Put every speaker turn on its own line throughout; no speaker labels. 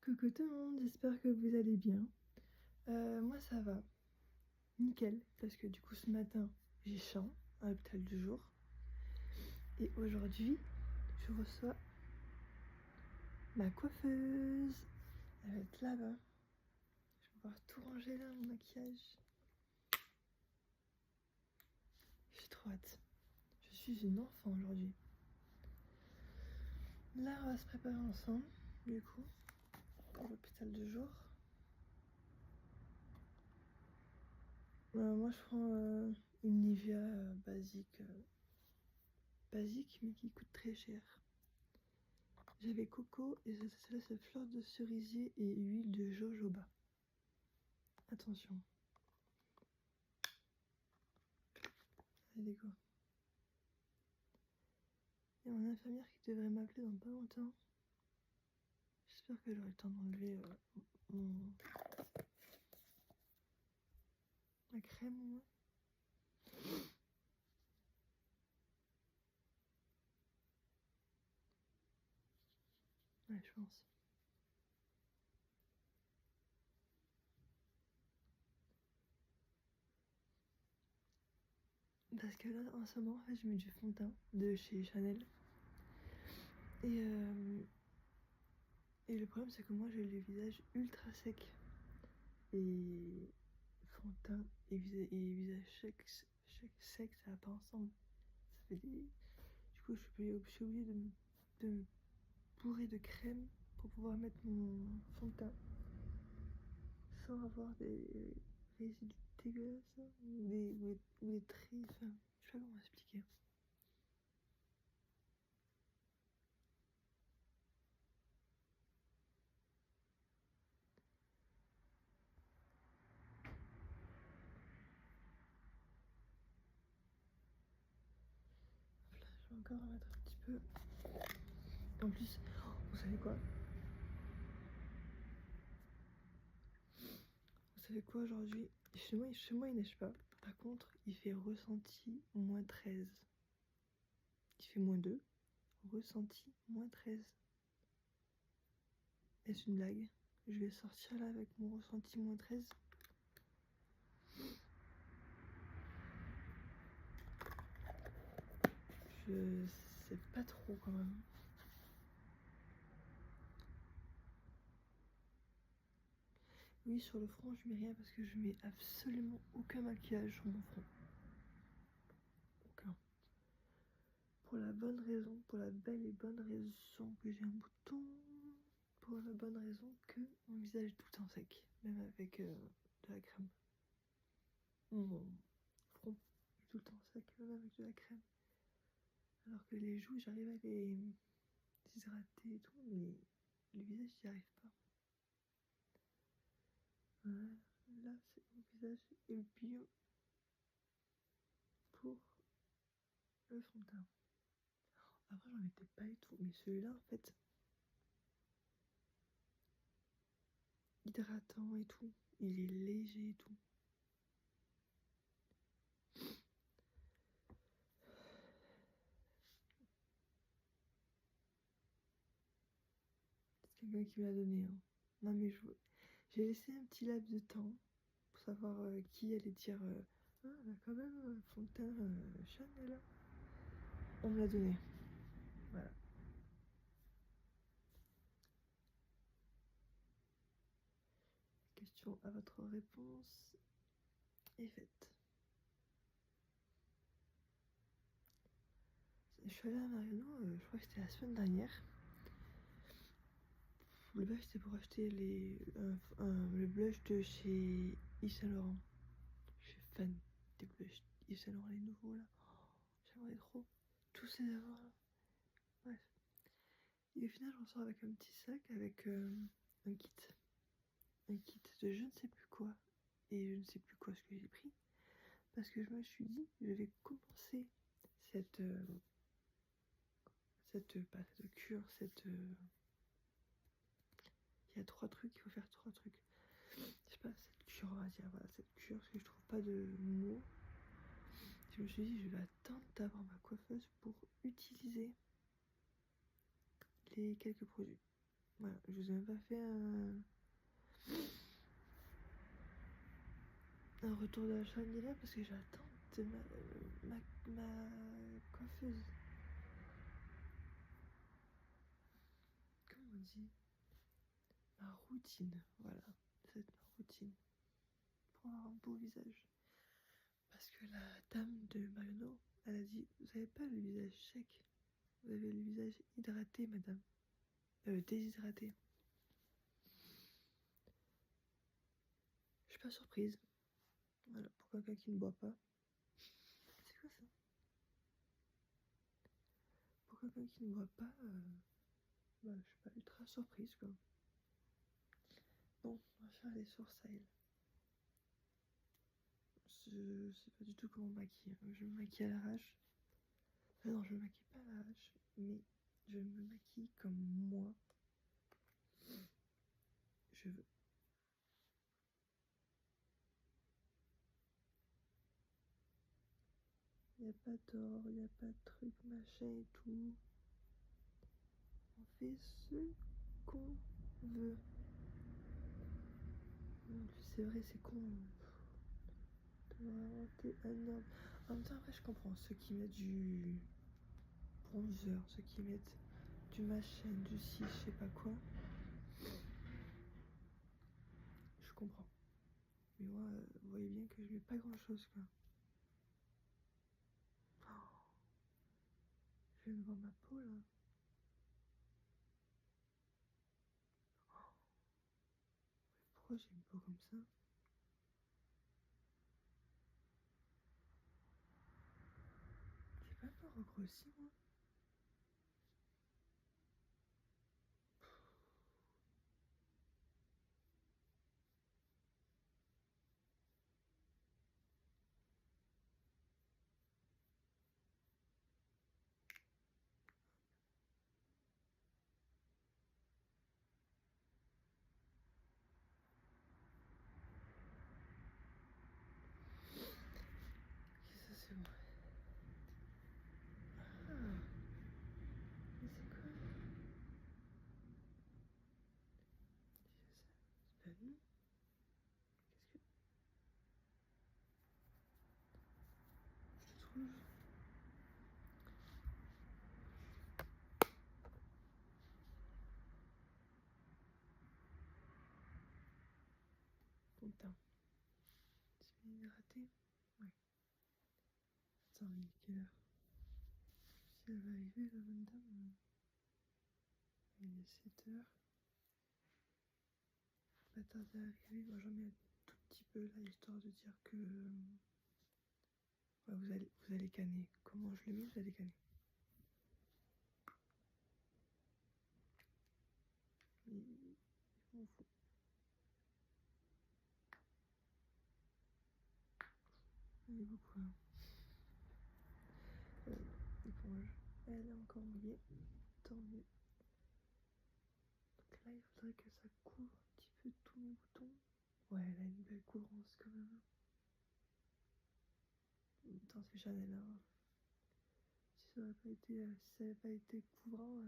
Coucou tout le monde, j'espère que vous allez bien. Moi ça va, nickel, parce que du coup ce matin j'ai chant à l'hôpital du jour. Et aujourd'hui je reçois ma coiffeuse. Elle va être là-bas. Je vais pouvoir tout ranger là, mon maquillage. J'ai trop hâte. Je suis une enfant aujourd'hui. Là on va se préparer ensemble, du coup, pour l'hôpital du jour. Moi je prends une Nivea basique mais qui coûte très cher. J'avais coco et celle-là c'est fleur de cerisier et huile de jojoba. Attention. Allez go. Il y a mon infirmière qui devrait m'appeler dans pas longtemps. J'espère que j'aurai le temps d'enlever ma crème au moins. Ouais, je pense. Parce que là, en ce moment, en fait, je mets du fond de teint de chez Chanel. Et le problème, c'est que moi, j'ai le visage ultra sec. Et fond de teint et visage sec, ça va pas ensemble. Ça fait des... Du coup, je suis obligée de me bourrer de crème pour pouvoir mettre mon fond de teint sans avoir des résidus dégueulasses ou des traits, enfin, je sais pas comment expliquer. Là, je vais encore en mettre un petit peu. En plus, vous savez quoi? Vous savez quoi aujourd'hui? Chez moi, il neige pas. Par contre, il fait ressenti moins 13. Il fait moins 2. Ressenti moins 13. Est-ce une blague? Je vais sortir là avec mon ressenti moins 13. Je sais pas trop quand même. Oui, sur le front, je mets rien parce que je mets absolument aucun maquillage sur mon front. Aucun. Pour la bonne raison, pour la belle et bonne raison que j'ai un bouton. Pour la bonne raison que mon visage est tout le temps sec, même avec de la crème. Mon front est tout le temps sec, même avec de la crème. Alors que les joues, j'arrive à les hydrater et tout, mais le visage, j'y arrive pas. Voilà, là, c'est mon visage est bio pour le fond de teint. Après, j'en mettais pas du tout, mais celui-là, en fait, hydratant et tout, il est léger et tout. C'est quelqu'un qui me l'a donné, hein. Non, mais j'ai laissé un petit laps de temps pour savoir qui allait dire ah, elle a quand même un fond de teint Chanel. On me l'a donné. Voilà. Question à votre réponse est faite. Je suis allée à Mariano, je crois que c'était la semaine dernière. Le blush, c'était pour acheter le blush de chez Yves Saint Laurent. Je suis fan des blushs Yves Saint Laurent, les nouveaux là. Oh, j'aimerais trop tous ces avoir là. Bref. Et au final, je ressors avec un petit sac avec un kit. Un kit de je ne sais plus quoi. Et je ne sais plus quoi ce que j'ai pris. Parce que je me suis dit, je vais commencer cette cure, il y a 3 trucs, il faut faire 3 trucs. Je sais pas, cette cure, on va dire, voilà, cette cure, parce que je trouve pas de mots. Je me suis dit, je vais attendre d'avoir ma coiffeuse pour utiliser les quelques produits. Voilà, je vous ai même pas fait un retour de l'achat ni là parce que j'attends de ma coiffeuse. Comment on dit? Ma routine, voilà. C'est ma routine. Pour avoir un beau visage. Parce que la dame de Marionneau, elle a dit, vous n'avez pas le visage sec. Vous avez le visage hydraté, madame. Déshydraté. Je suis pas surprise. Voilà, pour quelqu'un qui ne boit pas. C'est quoi ça? Pour quelqu'un qui ne boit pas, bah, je suis pas ultra surprise, quoi. Bon, on va faire les sourcils. Je sais pas du tout comment maquiller. Je me maquille à l'arrache. Enfin, non, je me maquille pas à l'arrache, mais je me maquille comme moi je veux. Y a pas d'or, y a pas de truc, machin et tout. On fait ce qu'on veut. C'est vrai, c'est con. De inventer un homme. En même temps, après, je comprends ceux qui mettent du bronzer, ceux qui mettent du machin, du ci, je sais pas quoi. Je comprends. Mais moi, vous voyez bien que je mets pas grand chose, quoi. Oh, je viens de voir ma peau, là. Oh, pourquoi j'ai une peau comme ça? J'ai pas peur regrossi, moi. Ok, ça c'est bon. Ah, mais c'est quoi? C'est pas nous? Qu'est-ce que... Je te trouve... Ton teint. C'est bien hydraté? Ouais. Attends, il est quelle heure? Si elle va arriver, la bonne dame. Il est 7 heures. Pas tarder à arriver. Moi, j'en mets un tout petit peu là, histoire de dire que... Ouais, vous allez canner. Comment je le mets, vous allez canner. Il m'en fout. Il est beaucoup là. L'éponge, elle est encore mouillée. Tant mieux. Donc là, il faudrait que ça couvre un petit peu tous mes boutons. Ouais, elle a une belle couvrance quand même. Attends, c'est Chanel, hein. Si ça n'avait pas été couvrant,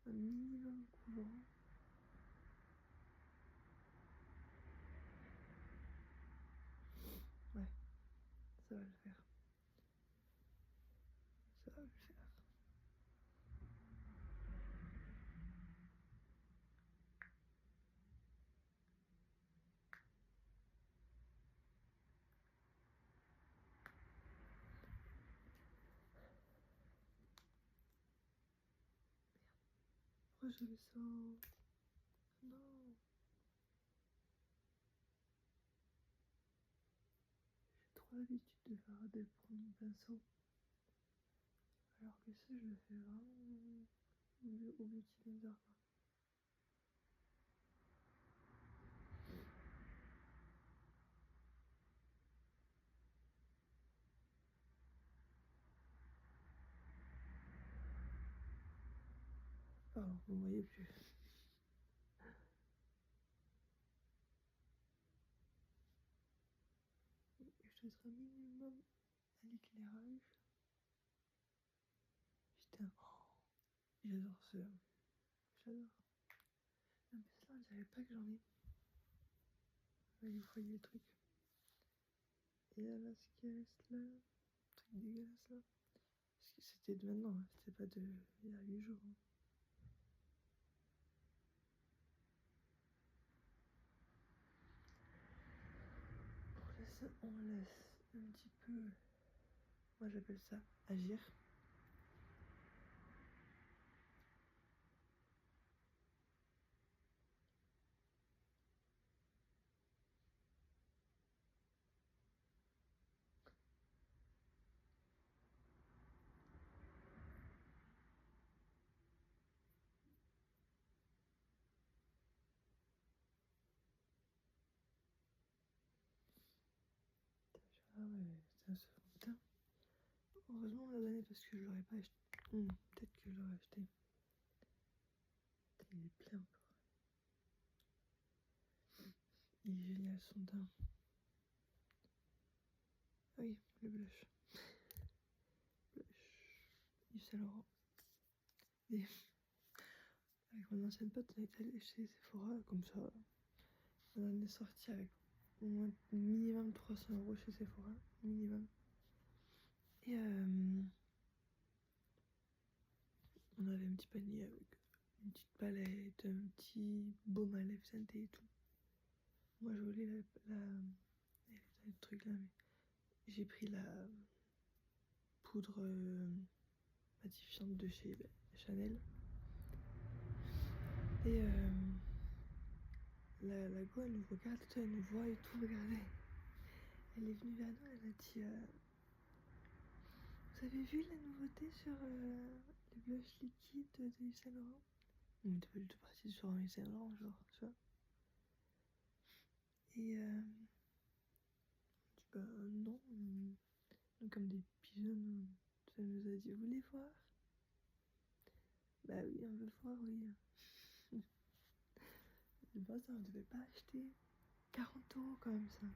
un minimum couvrant. Ouais, ça va le faire. Ça va le faire. Pourquoi je le sens? Non. J'ai trop l'habitude de prendre mon pinceau. Alors que ça, je le fais vraiment au beauty blender, quoi. Pardon, vous ne voyez plus. Je dois être un minimum à l'éclairage. Putain, oh, j'adore ça. j'adore. Non, mais ça, on dirait pas que j'en ai. Là, vous voyez le truc. Et là, ce qui reste là, le truc dégueulasse là. Parce que c'était de maintenant, hein. C'était pas de il y a 8 jours. Hein. Pour ça, on laisse un petit peu. Moi, j'appelle ça agir. Ah ouais, c'est un fond de teint. Heureusement, on l'a donné parce que je l'aurais pas acheté. Peut-être que je l'aurais acheté. Il est plein encore. Il est génial son teint. Ah oui, le blush. Blush. Yves Saint Laurent. Et avec mon ancienne pote, on est allé chez Sephora, comme ça. On en est sorti avec au moins minimum 300 € chez Sephora. Minimum. Et on avait un petit panier avec une petite palette, un petit baume à lèvres scenté et tout. Moi, je voulais le truc là, mais j'ai pris la poudre matifiante de chez Chanel. Et la go, elle nous regarde, elle nous voit et tout, regardez. Elle est venue vers nous, elle a dit vous avez vu la nouveauté sur les blushs liquides de Yves Saint Laurent? On était pas du tout parti sur un Yves Saint Laurent, genre, tu vois. Et on dit bah non. Donc, comme des pigeons, elle nous a dit vous voulez voir? Bah oui, on veut voir, oui. Je pense qu'on ne devait pas acheter 40 € quand même ça.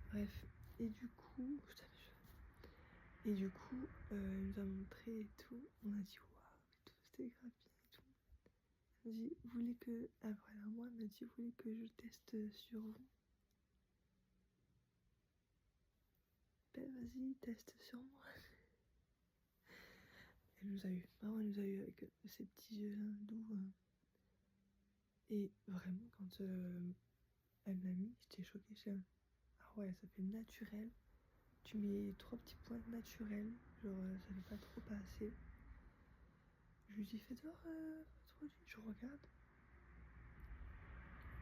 Bref, et du coup, elle nous a montré et tout. On a dit waouh, et tout, c'était grave bien et tout. Elle m'a dit, vous voulez que. Ah voilà, moi, elle m'a dit, vous voulez que je teste sur vous? Ben vas-y, teste sur moi. Elle nous a eu, vraiment, elle nous a eu avec ces petits yeux doux. Et vraiment, quand elle m'a mis, j'étais choquée. Ah ouais, ça fait naturel. Tu mets 3 petits points naturels, genre ça fait pas trop passer. Je lui dis faites voir votre produit, je regarde.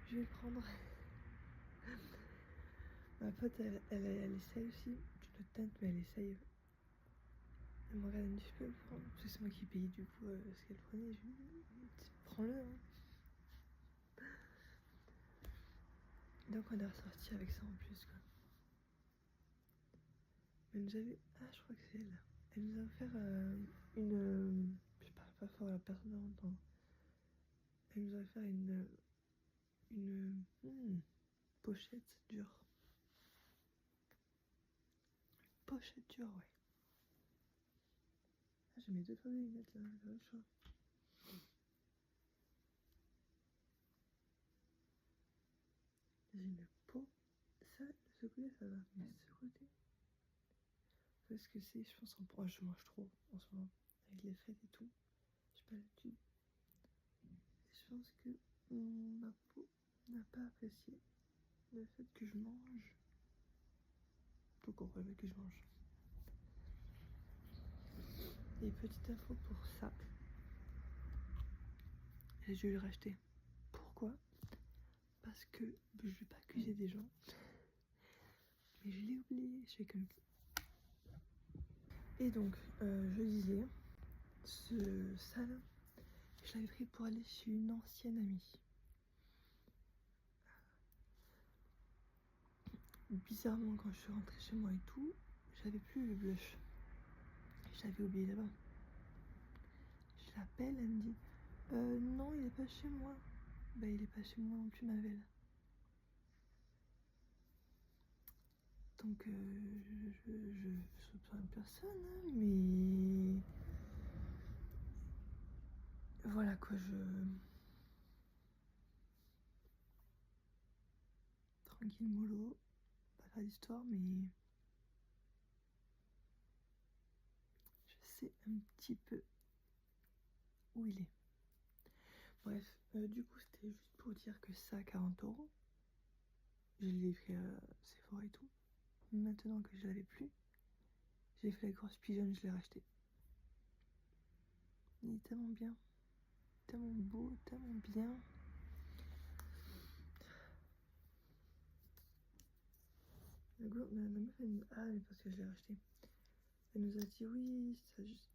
Je vais le prendre. Ma pote elle essaye aussi, je le tente mais elle essaye. Elle me regarde, elle me dit je peux le prendre. Parce que c'est moi qui paye du coup ce qu'elle prenait. Je lui dis prends-le. Hein. Donc on est ressorti avec ça en plus quoi. Elle nous avait. Ah je crois que c'est elle. Elle nous a offert une. Je parle pas fort à la personne en même temps. Elle nous a offert une pochette dure. Pochette dure, ouais. Ah, j'ai mes 2 fois de lunettes là, j'ai pas le choix. J'ai une peau. Ça, de ce côté ça va, mais de ce côté. Parce que c'est, je pense, je mange trop en ce moment. Avec les fêtes et tout. J'ai pas l'habitude. Je pense que ma peau n'a pas apprécié le fait que je mange. Tout comprenez que je mange. Et petite info pour ça. J'ai dû le racheter. Pourquoi? Parce que je vais pas accuser des gens. Mais je l'ai oublié chez quelqu'un. Et donc, je disais, ça là, je l'avais pris pour aller chez une ancienne amie. Bizarrement, quand je suis rentrée chez moi et tout, j'avais plus le blush. Je l'avais oublié là-bas. Je l'appelle, elle me dit non, il est pas chez moi. Bah, il est pas chez moi non plus, ma belle. Donc, je soupçonne personne, hein, mais. voilà quoi, tranquille mollo, pas d'histoire, mais je sais un petit peu où il est. Bref, du coup c'était juste pour dire que ça, 40 €, je l'ai pris à Sephora et tout. Maintenant que je l'avais plus, j'ai fait la grosse pigeonne, je l'ai racheté. Il est tellement bien, tellement beau, tellement bien. La meuf, ah, mais parce que je l'ai racheté. Elle nous a dit oui,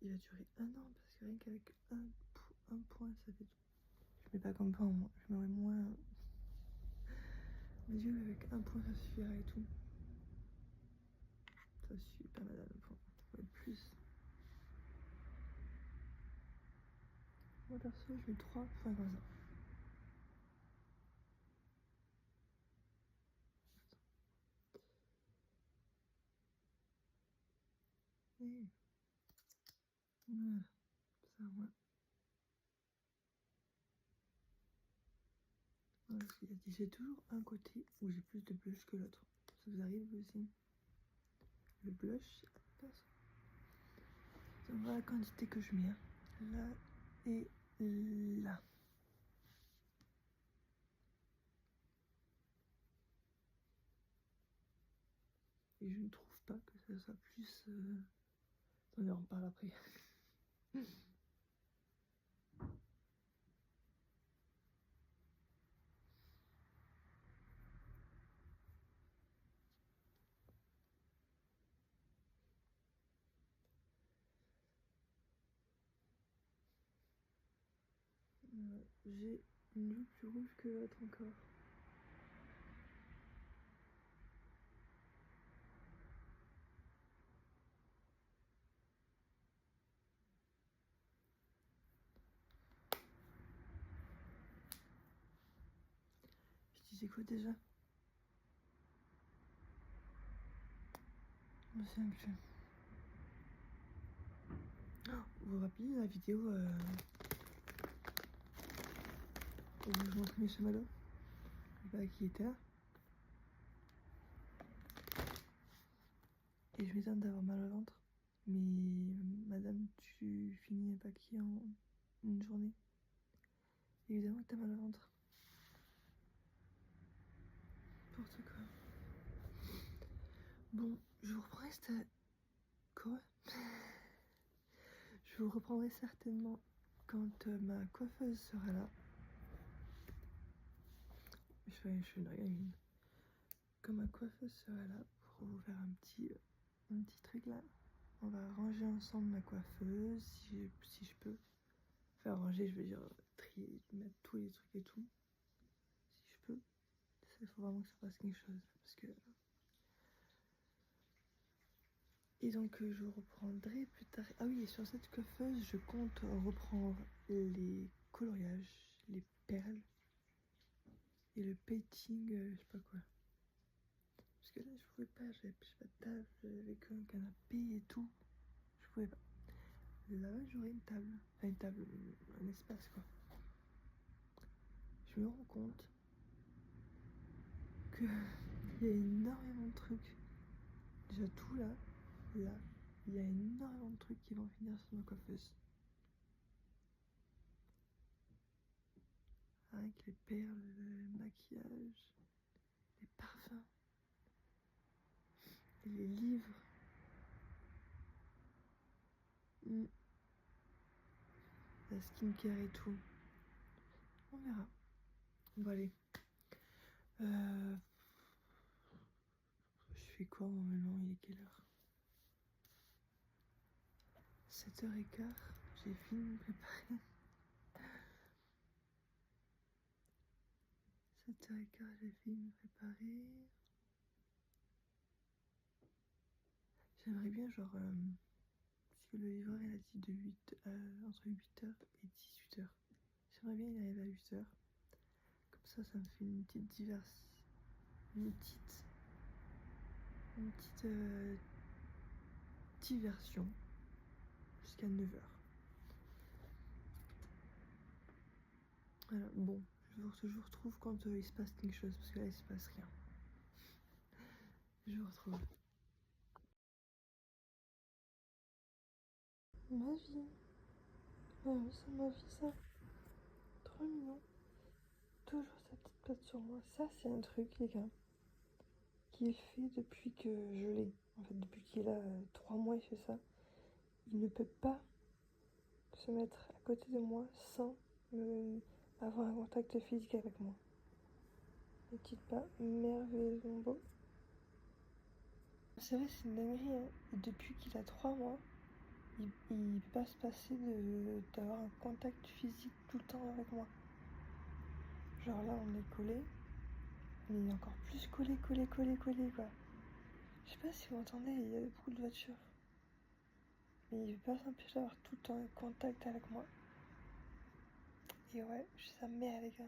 il a duré 1 an parce que rien qu'avec un point, ça fait tout. Je mets pas comme point, moi. Je mets moins. Mais Dieu, avec un point, ça suffira et tout. Ça suffit pas mal un point. Ouais, plus. Moi perso, je mets 3 points comme ça. Et voilà, ça, moi. Voilà, il a dit j'ai toujours un côté où j'ai plus de blush que l'autre. Ça vous arrive aussi? Le blush, donc voilà la quantité que je mets. Hein. Là et là. Et je ne trouve pas que ça soit plus. On en reparle après. J'ai une joue plus rouge que l'autre encore. Je disais quoi déjà? Je me souviens plus. Oh, vous vous rappelez la vidéo où je montrais mes chamallows? Bah, qui était là. Et je m'étonne d'avoir mal au ventre. Mais madame, tu finis un paquet en une journée. Évidemment que t'as mal au ventre. N'importe quoi. Bon, je vous reprendrai cette... Quoi? Je vous reprendrai certainement quand ma coiffeuse sera là. Je fais une gamine. Quand ma coiffeuse sera là pour vous faire un petit truc là. On va ranger ensemble ma coiffeuse si je peux. Faire ranger, je veux dire trier, mettre tous les trucs et tout. Si je peux. Il faut vraiment que ça fasse quelque chose. Parce que... Et donc je reprendrai plus tard. Ah oui, et sur cette coiffeuse, je compte reprendre les coloriages, les perles et le painting, je sais pas quoi. Parce que là, je pouvais pas, j'avais pas de table, j'avais qu'un canapé et tout. Je pouvais pas. Là, j'aurais une table. Enfin, une table, un espace quoi. Je me rends compte que il y a énormément de trucs. Déjà tout là, il y a énormément de trucs qui vont finir sur ma coiffeuse. Avec les perles, le maquillage, les parfums, et les livres. La skincare et tout. On verra. Bon allez. Je fais quoi moi maintenant? Il est quelle heure? 7h15. J'ai fini de me préparer. 7h15, j'ai fini de me préparer. J'aimerais bien genre... parce que le livreur il a dit de 8, entre 8h et 18h. J'aimerais bien y arriver à 8h. Comme ça me fait une petite diversion jusqu'à 9h. Voilà, bon, je vous retrouve quand il se passe quelque chose, parce que là il se passe rien. Je vous retrouve. Ma vie. Ah oui, c'est ma vie ça. Trop mignon. Toujours sa petite patte sur moi. Ça c'est un truc les gars, qui est fait depuis que je l'ai. En fait depuis qu'il a 3 mois il fait ça. Il ne peut pas se mettre à côté de moi sans avoir un contact physique avec moi. Les petites pas merveilleusement beaux. C'est vrai, c'est une dinguerie, hein. Et depuis qu'il a 3 mois, il peut pas se passer d'avoir un contact physique tout le temps avec moi. Genre là, on est collés, mais il est encore plus collé, quoi. Je sais pas si vous entendez, il y a beaucoup de voitures. Mais il veut pas s'empêcher d'avoir tout le temps un contact avec moi. Et ouais, je suis sa mère, les gars.